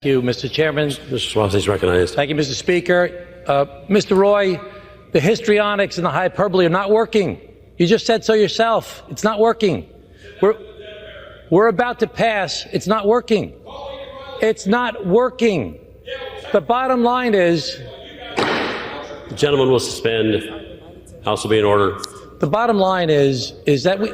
Thank you, Mr. Chairman. Mr. Suozzi is recognized. Thank you, Mr. Speaker. Mr. Roy, the histrionics and the hyperbole are not working. You just said so yourself. It's not working. We're about to pass. It's not working. It's not working. The bottom line is... The gentleman will suspend. House will be in order. The bottom line is that we...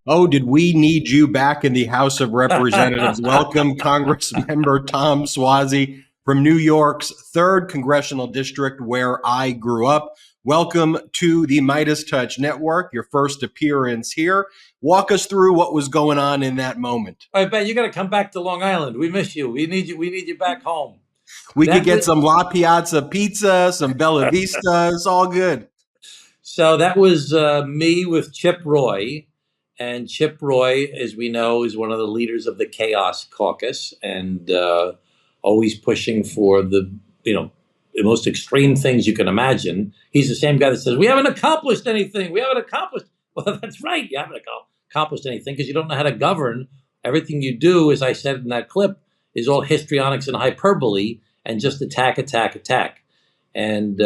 Oh, did we need you back in the House of Representatives? Welcome, Congressmember Tom Suozzi from New York's 3rd Congressional District, where I grew up. Welcome to the MeidasTouch Network, your first appearance here. Walk us through what was going on in that moment. I bet you got to come back to Long Island. We miss you. We need you. We need you back home. We could get some La Piazza pizza, some Bella Vista. It's all good. So that was me with Chip Roy. And Chip Roy, as we know, is one of the leaders of the Chaos Caucus and always pushing for the most extreme things you can imagine. He's the same guy that says, we haven't accomplished anything. We haven't accomplished. Well, that's right. You haven't accomplished anything because you don't know how to govern. Everything you do, as I said in that clip, is all histrionics and hyperbole and just attack, attack, attack. And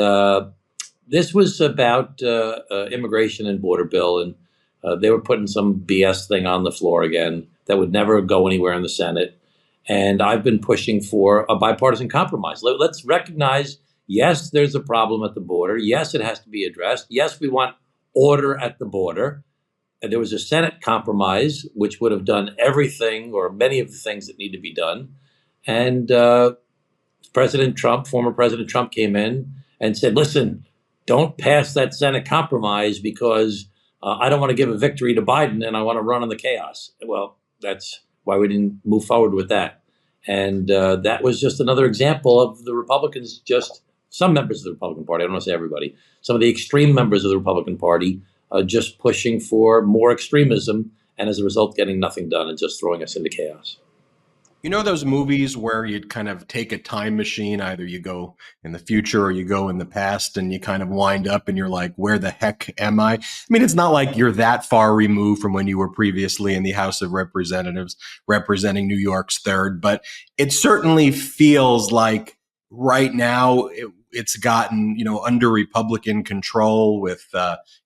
this was about immigration and border bill. And they were putting some BS thing on the floor again that would never go anywhere in the Senate. And I've been pushing for a bipartisan compromise. Let's recognize, yes, there's a problem at the border. Yes, it has to be addressed. Yes, we want order at the border. And there was a Senate compromise, which would have done everything or many of the things that need to be done. And President Trump, former President Trump, came in and said, listen, don't pass that Senate compromise because I don't want to give a victory to Biden and I want to run on the chaos. Well, that's why we didn't move forward with that. And that was just another example of the Republicans, just some members of the Republican Party, I don't want to say everybody, some of the extreme members of the Republican Party just pushing for more extremism and as a result getting nothing done and just throwing us into chaos. You know those movies where you'd kind of take a time machine, either you go in the future or you go in the past and you kind of wind up and you're like, where the heck am I? I mean, it's not like you're that far removed from when you were previously in the House of Representatives representing New York's 3rd, but it certainly feels like right now it's gotten, under Republican control with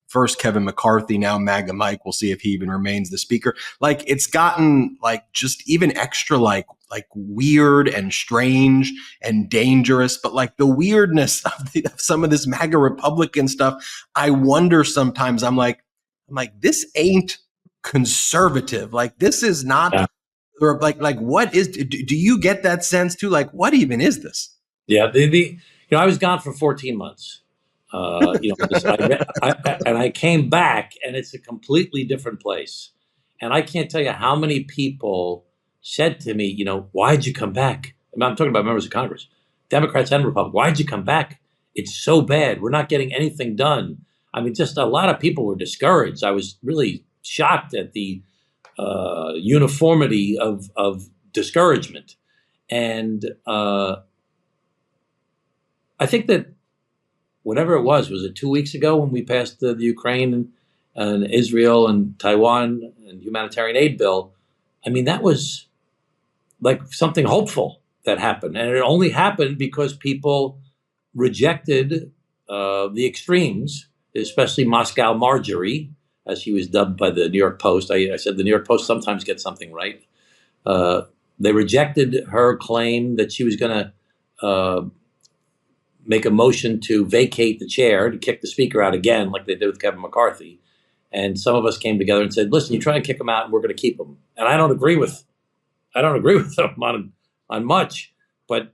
first Kevin McCarthy, now MAGA Mike. We'll see if he even remains the speaker. Like it's gotten like just even extra like weird and strange and dangerous. But like the weirdness of some of this MAGA Republican stuff, I wonder sometimes. I'm like this ain't conservative. Like this is not. Yeah. Or like what is? Do you get that sense too? Like what even is this? Yeah, I was gone for 14 months. And I came back and it's a completely different place. And I can't tell you how many people said to me, why'd you come back? I'm talking about members of Congress, Democrats and Republicans. Why'd you come back? It's so bad. We're not getting anything done. I mean, just a lot of people were discouraged. I was really shocked at the uniformity of discouragement. And I think that whatever it was it 2 weeks ago when we passed the Ukraine and Israel and Taiwan and humanitarian aid bill? I mean, that was like something hopeful that happened. And it only happened because people rejected the extremes, especially Moscow Marjorie, as she was dubbed by the New York Post. I said the New York Post sometimes gets something right. They rejected her claim that she was going to make a motion to vacate the chair, to kick the speaker out again, like they did with Kevin McCarthy. And some of us came together and said, listen, you try and kick him out and we're going to keep him. And I don't agree with them on much, but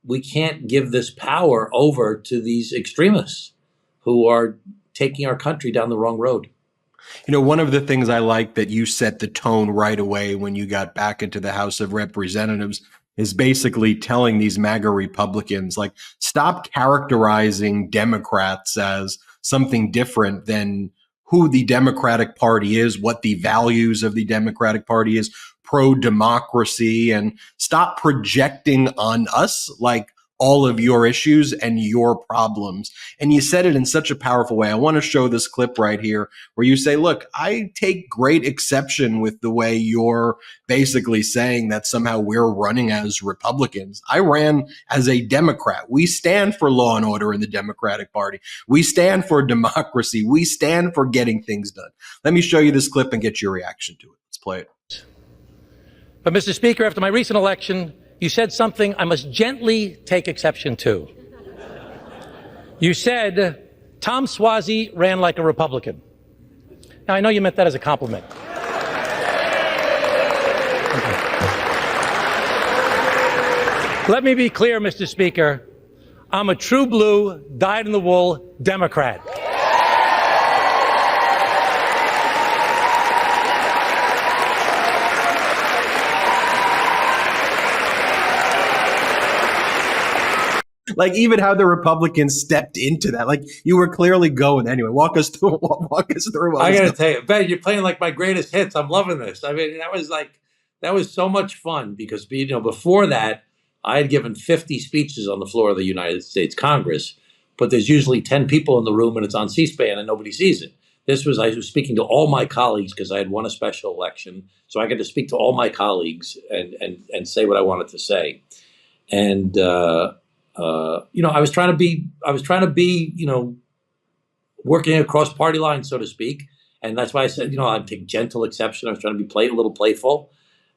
we can't give this power over to these extremists who are taking our country down the wrong road. One of the things I like that you set the tone right away when you got back into the House of Representatives is basically telling these MAGA Republicans, like, stop characterizing Democrats as something different than who the Democratic Party is, what the values of the Democratic Party is, pro-democracy, and stop projecting on us like all of your issues and your problems. And you said it in such a powerful way. I want to show this clip right here where you say, look, I take great exception with the way you're basically saying that somehow we're running as Republicans. I ran as a Democrat. We stand for law and order in the Democratic Party. We stand for democracy. We stand for getting things done. Let me show you this clip and get your reaction to it. Let's play it. But, Mr. Speaker, after my recent election, you said something I must gently take exception to. You said Tom Suozzi ran like a Republican. Now, I know you meant that as a compliment. Okay. Let me be clear, Mr. Speaker. I'm a true blue, dyed-in-the-wool Democrat. Like even how the Republicans stepped into that, like you were clearly going anyway. Walk us through. I got to tell you, Ben, you're playing like my greatest hits. I'm loving this. I mean, that was so much fun because, you know, before that, I had given 50 speeches on the floor of the United States Congress, but there's usually 10 people in the room and it's on C-SPAN and nobody sees it. I was speaking to all my colleagues because I had won a special election, so I got to speak to all my colleagues and say what I wanted to say, and. You know, I was trying to be, you know, working across party lines, so to speak. And that's why I said, you know, I'd take gentle exception. I was trying to be a little playful.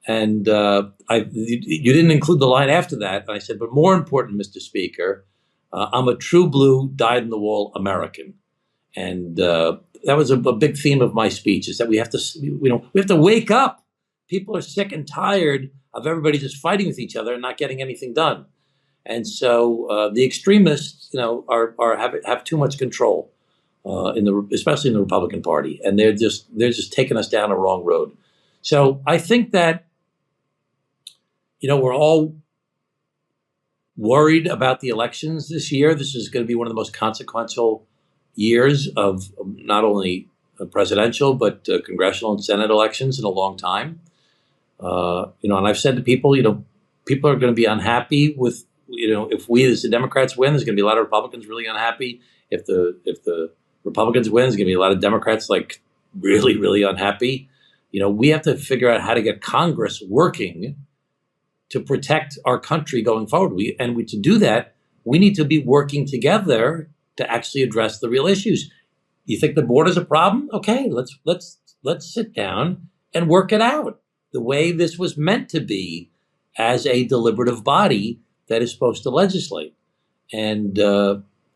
And you didn't include the line after that. And I said, but more important, Mr. Speaker, I'm a true blue, dyed-in-the-wool American. And that was a big theme of my speech, is that we have to wake up. People are sick and tired of everybody just fighting with each other and not getting anything done. And so the extremists, you know, have too much control especially in the Republican Party, and they're just taking us down a wrong road. So I think that, you know, we're all worried about the elections this year. This is going to be one of the most consequential years of not only presidential but congressional and Senate elections in a long time. You know, and I've said to people, you know, people are going to be unhappy with. You know, if we as the Democrats win, there's going to be a lot of Republicans really unhappy. If the Republicans win, there's going to be a lot of Democrats like really, really unhappy. You know, we have to figure out how to get Congress working to protect our country going forward. To do that, we need to be working together to actually address the real issues. You think the border's a problem? Okay, let's sit down and work it out the way this was meant to be, as a deliberative body that is supposed to legislate. And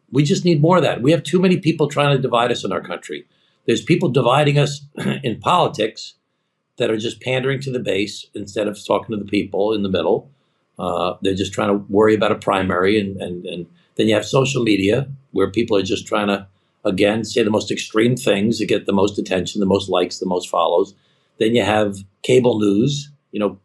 we just need more of that. We have too many people trying to divide us in our country. There's people dividing us in politics that are just pandering to the base instead of talking to the people in the middle. They're just trying to worry about a primary. And then you have social media where people are just trying to, again, say the most extreme things to get the most attention, the most likes, the most follows. Then you have cable news, you know,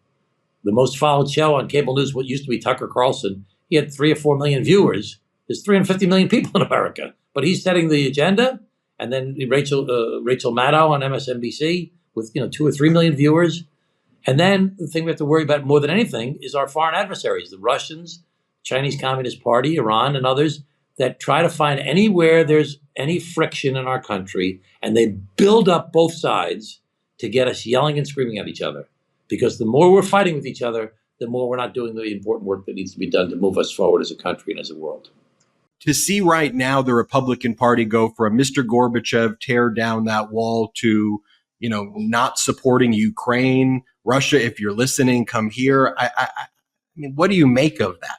the most followed show on cable news, what used to be Tucker Carlson, he had 3 or 4 million viewers. There's 350 million people in America, but he's setting the agenda. And then Rachel Maddow on MSNBC with 2 or 3 million viewers. And then the thing we have to worry about more than anything is our foreign adversaries, the Russians, Chinese Communist Party, Iran, and others that try to find anywhere there's any friction in our country, and they build up both sides to get us yelling and screaming at each other. Because the more we're fighting with each other, the more we're not doing the important work that needs to be done to move us forward as a country and as a world. To see right now the Republican Party go from Mr. Gorbachev, tear down that wall, to, not supporting Ukraine, Russia, if you're listening, come here. I mean, what do you make of that?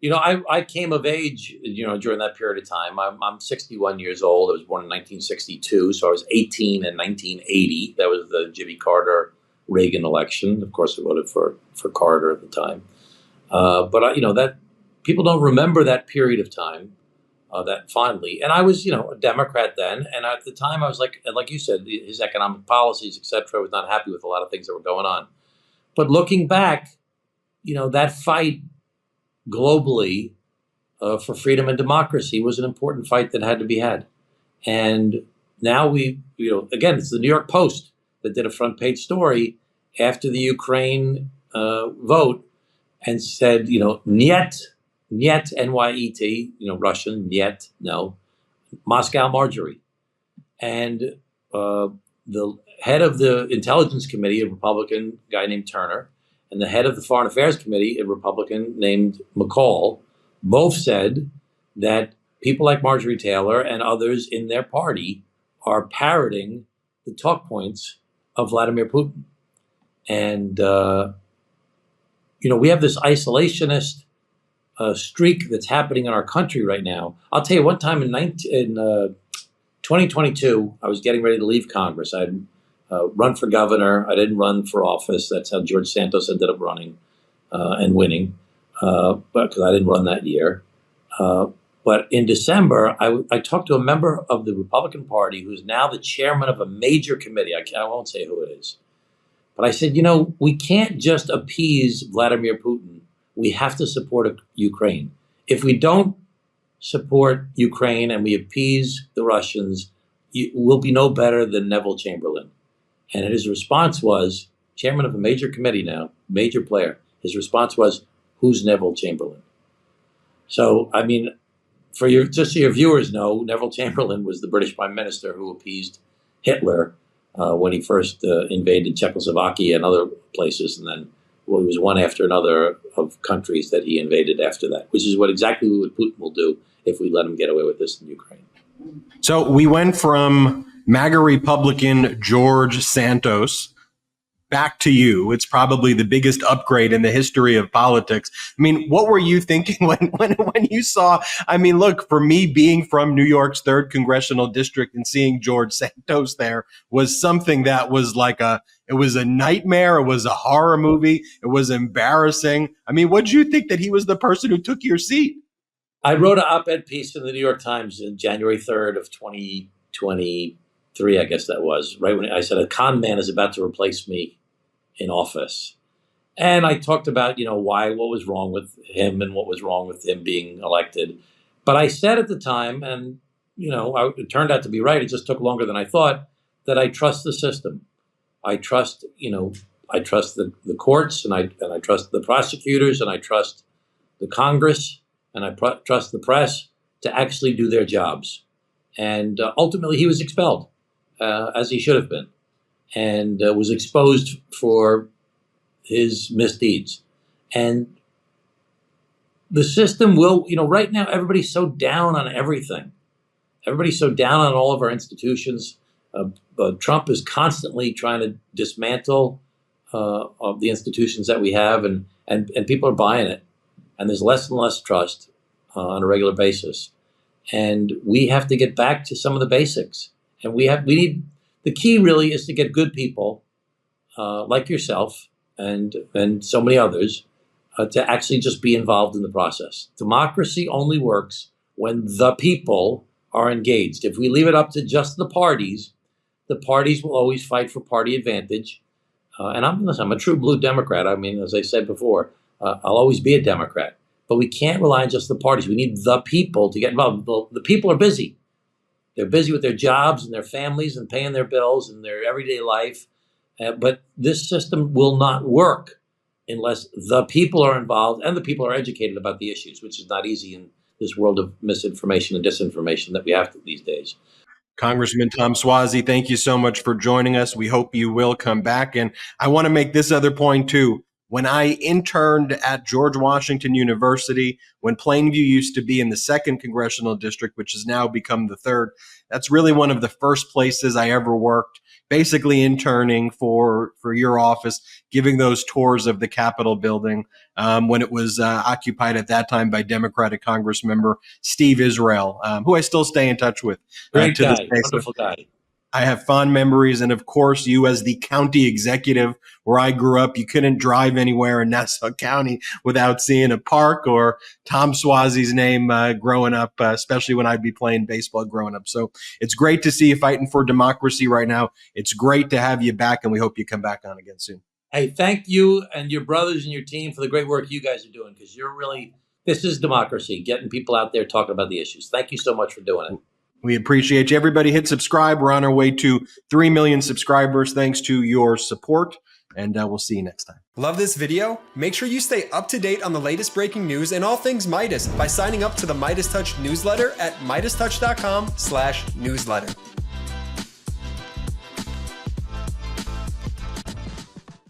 I came of age, during that period of time. I'm 61 years old. I was born in 1962, so I was 18 in 1980. That was the Jimmy Carter Reagan election. Of course, I voted for Carter at the time. But that people don't remember that period of time that fondly. And I was, a Democrat then, and at the time I was like you said, his economic policies, etc. I was not happy with a lot of things that were going on. But looking back, that fight globally for freedom and democracy was an important fight that had to be had. And now again, it's the New York Post that did a front page story after the Ukraine vote, and said, "Niet, niet, N-Y-E-T, Russian, niet, no, Moscow Marjorie." And the head of the Intelligence Committee, a Republican guy named Turner, and the head of the Foreign Affairs Committee, a Republican named McCall, both said that people like Marjorie Taylor and others in their party are parroting the talk points of Vladimir Putin. And, we have this isolationist streak that's happening in our country right now. I'll tell you, one time in 2022, I was getting ready to leave Congress. I'd run for governor. I didn't run for office. That's how George Santos ended up running and winning, but because I didn't run that year. But in December, I talked to a member of the Republican Party who's now the chairman of a major committee. I won't say who it is. But I said, we can't just appease Vladimir Putin. We have to support Ukraine. If we don't support Ukraine and we appease the Russians, we'll be no better than Neville Chamberlain. And his response was, chairman of a major committee now, major player, his response was, who's Neville Chamberlain? So, just so your viewers know, Neville Chamberlain was the British Prime Minister who appeased Hitler when he first invaded Czechoslovakia and other places, and then it was one after another of countries that he invaded after that, which is exactly what Putin will do if we let him get away with this in Ukraine. So we went from MAGA Republican George Santos back to you. It's probably the biggest upgrade in the history of politics. What were you thinking when you saw, look, for me being from New York's 3rd Congressional District and seeing George Santos there was something that was it was a nightmare. It was a horror movie. It was embarrassing. What did you think that he was the person who took your seat? I wrote an op-ed piece in the New York Times in January 3rd of 2023, I guess that was, right when I said a con man is about to replace me in office. And I talked about, what was wrong with him and what was wrong with him being elected. But I said at the time, and, it turned out to be right, it just took longer than I thought, that I trust the system. I trust, I trust the courts, and I trust the prosecutors, and I trust the Congress, and I trust the press to actually do their jobs. And ultimately, he was expelled, as he should have been, and was exposed for his misdeeds. And the system will, right now, everybody's so down on everything. Everybody's so down on all of our institutions. Trump is constantly trying to dismantle of the institutions that we have, and people are buying it. And there's less and less trust on a regular basis. And we have to get back to some of the basics. And the key really is to get good people like yourself and so many others to actually just be involved in the process. Democracy only works when the people are engaged. If we leave it up to just the parties will always fight for party advantage. And I'm a true blue Democrat. As I said before, I'll always be a Democrat. But we can't rely on just the parties. We need the people to get involved. The people are busy. They're busy with their jobs and their families and paying their bills and their everyday life. But this system will not work unless the people are involved and the people are educated about the issues, which is not easy in this world of misinformation and disinformation that we have these days. Congressman Tom Suozzi, thank you so much for joining us. We hope you will come back. And I want to make this other point too. When I interned at George Washington University, when Plainview used to be in the 2nd Congressional District, which has now become the 3rd, that's really one of the first places I ever worked, basically interning for your office, giving those tours of the Capitol building when it was occupied at that time by Democratic Congressmember Steve Israel, who I still stay in touch with. Great guy, wonderful guy. I have fond memories. And of course, you as the county executive where I grew up, you couldn't drive anywhere in Nassau County without seeing a park or Tom Suozzi's name growing up, especially when I'd be playing baseball growing up. So it's great to see you fighting for democracy right now. It's great to have you back, and we hope you come back on again soon. Hey, thank you and your brothers and your team for the great work you guys are doing, because this is democracy, getting people out there talking about the issues. Thank you so much for doing it. We appreciate you. Everybody hit subscribe. We're on our way to 3 million subscribers thanks to your support. and we'll see you next time. Love this video? Make sure you stay up to date on the latest breaking news and all things Meidas by signing up to the MeidasTouch newsletter at MeidasTouch.com/newsletter.